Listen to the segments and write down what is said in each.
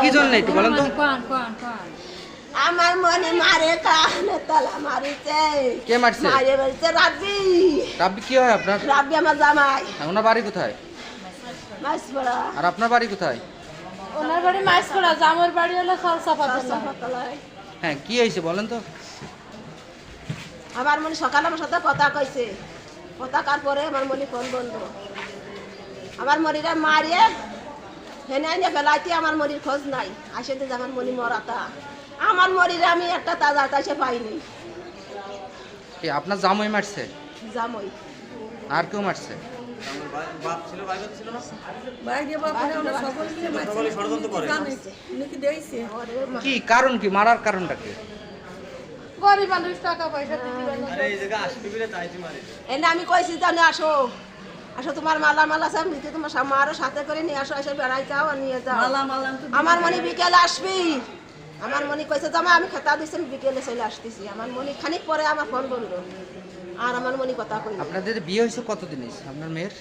কি জন্য একটু বলেন তো? আমার মনে মারে কানে তালা মারিছে। কে মারছে? মারে বলছে রাব্বি। রাব্বি কি হয় আপনার? রাব্বি আমার জামাই। ওনার বাড়ি কোথায়? মাছপাড়া। আর আপনার বাড়ি কোথায়? ওনার বাড়ি মাছপাড়া, জামার বাড়ি হলো ফলসাফাতলা। হ্যাঁ, কি হয়েছে বলেন তো? আমার মনে সকালে আমার সাথে কথা কইছে, কথা কার পরে আমার মনে ফোন বন্ধ। আমার মনিরা মারিয়ে হেনে এনে বেলাইতে আমার মনির খোঁজ নাই। আসে যে আমার মনি মরাতা, আমার মনিরে আমি একটা তাজা তাজে পাইনি। কি আপনার জামাই মারছে? জামই আর কেউ মারছে? কি কারণ, কি মারার কারণটা কি? গরিব মানুষ, টাকা পয়সা দিতে এনে আমি কইছি জানে আসো আসো, তোমার মালা মালা সব নিতে তোমার মারও সাথে করে নিয়ে আসো, এসে বেড়াই যাও আর নিয়ে যাও। আমার মনি বিকেলে আসবি। আমার মনি কইছে জামা আমি খেতা দিছি, বিকেলে চলে আসতেছি। আমার মনি খানিক পরে আমার ফোন বন্ধ, আর আমার মনি কথা কই। আপনাদের বিয়ে হয়েছে কতদিন হয়েছে আপনার মেয়ের?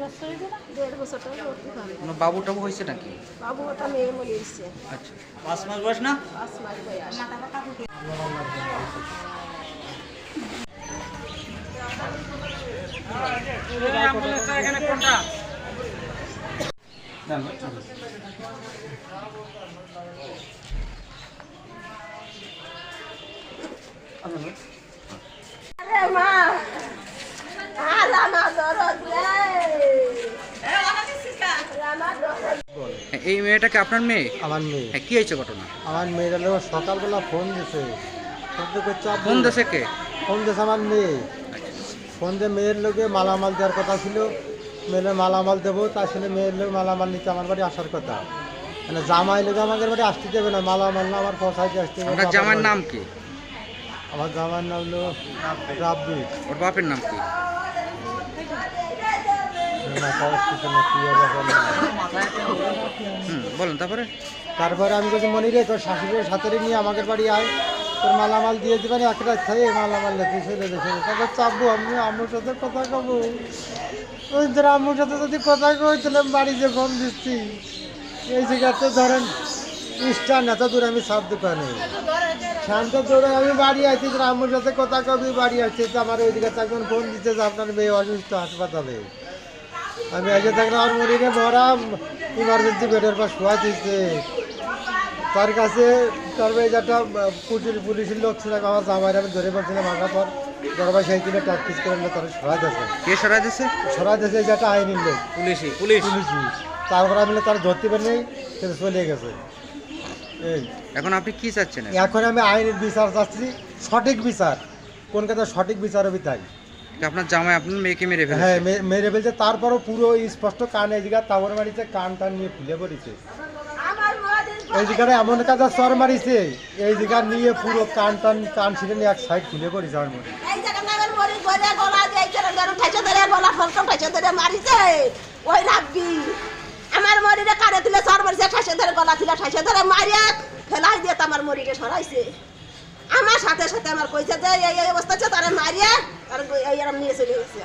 1.5 বছরটা করতে পারে। কোনো বাবু টাবু হয়েছে নাকি? বাবু ওটা মেয়ে মনে এসছে। আচ্ছা, 5 মাস বয়স না? 5 মাস বয়স। এখানে কোনটা? আরে মা, আর আমার দরদ রে। আমার দরদ। এই মেয়েটাকে আপনার মেয়ে? আমার মেয়ে। হ্যাঁ, কি হয়েছে ঘটনা? আমার মেয়েরা লোক সকালবেলা ফোন দিছে, কোন দেশে কে? ফোন দিয়েছে আমার মেয়ে। ফোন দিয়ে মেয়ের লোকে মালামাল দেওয়ার কথা ছিল, মেয়ের মালামাল দেবো, তার সঙ্গে মেয়ের লোক মালামাল নিতে আমার বাড়ি আসার কথা। মানে জামাই লোক আমাদের বাড়ি আসতে দেবে না, মালামাল না আমার পৌঁছাইতে আসতে হবে। আপনার জামাইয়ের নাম কি? আমার জামাইয়ের নাম হলো রাব্বি। ওর বাপের নাম কি? বলেন তারপরে। তারপরে আমি বলছি মনিরে তোর শাশুড়ির সাথে নিয়ে আমাদের বাড়ি আয়, তোর মালামাল দিয়ে দিবেন, একটা খেয়ে মালামাল লেখে চলে গেছে। তারপর চাপবো আমি আম্মুর সাথে কথা কবো, ওই ধর আম্মুর সাথে যদি কথা কই তাহলে বাড়ি যে ফোন দিচ্ছি। এই জায়গাতে ধরেন স্টান এত দূর আমি সাপ দোকানে শান্ত দৌড়ে আমি বাড়ি আছি, আম্মুর সাথে কথা কবি বাড়ি আসছে। আমার ওই দিকে তখন ফোন দিচ্ছে যে আপনার মেয়ে অসুস্থ হাসপাতালে। আমি এসে থাকলাম, আমার মরিনে মরা ইমার্জেন্সি বেডের পর শোয়া দিচ্ছে। তার কাছে তারপরে একটা পুলিশের লোক ছিল, আমার জামাইরা আমি ধরে পড়ছিলাম, আসার পর দরবার সেই কিনে প্র্যাকটিস করে তারা সরাই দিয়েছে। কে সরাই দিয়েছে? সরাই দিয়েছে যেটা আইনি লোক, পুলিশ। তারপর আমি তারা ধরতে পারিনি, সেটা চলে গেছে। এই এখন আপনি কি চাচ্ছেন? এখন আমি আইনের বিচার চাচ্ছি, সঠিক বিচার। কোন কথা সঠিক বিচার হবে তাই। আপনার জামাই আপনার মেয়েকে মেরে ফেলেছে? হ্যাঁ, মেরে ফেলছে। তারপরও পুরো স্পষ্ট কান, এই জায়গা তাবর মারিছে, কান টান নিয়ে খুলে পড়েছে। আমার মনির এই জায়গাটা এমন কাজে চর মারিছে, এই জায়গা নিয়ে পুরো কান টান কান ছিঁড়ে নিয়ে এক সাইড খুলে পড়েছে আমার মনে। এই জায়গা নামের মনির গলে গলা দিয়ে ধরে ঠাইছে ধরে গলা ফলকা ঠাইছে ধরে মারিছে ওই রাব্বি। আমার মনিরে কানে দিলে চর মারিছে, ঠাইছে ধরে গলা দিলে ঠাইছে ধরে মারিয়া ফেলাই দিয়ে আমার মনিরে সরাইছে। আমার সাথে সাথে আমার কইছে যে এই অবস্থা আছে, তারা মারিয়া আর এই এরম নিয়ে চলে গেছে।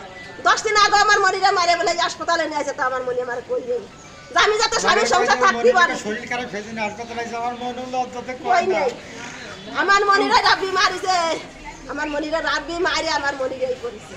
10 দিন আগে আমার মনিরে মারিয়া বলে হাসপাতালে নিয়ে আসে, তা আমার মনি আমার কই নেই যে আমি যাতে স্বামীর সংসার থাকতে পারি। শরীর খারাপ হয়েছে না, হাসপাতালে আছে, আমার মনে হলো অন্তত কই নেই। আমার মনিরে রাব্বি মারিছে, আমার মনিরে রাব্বি মারি আমার মনিরে এই করেছে।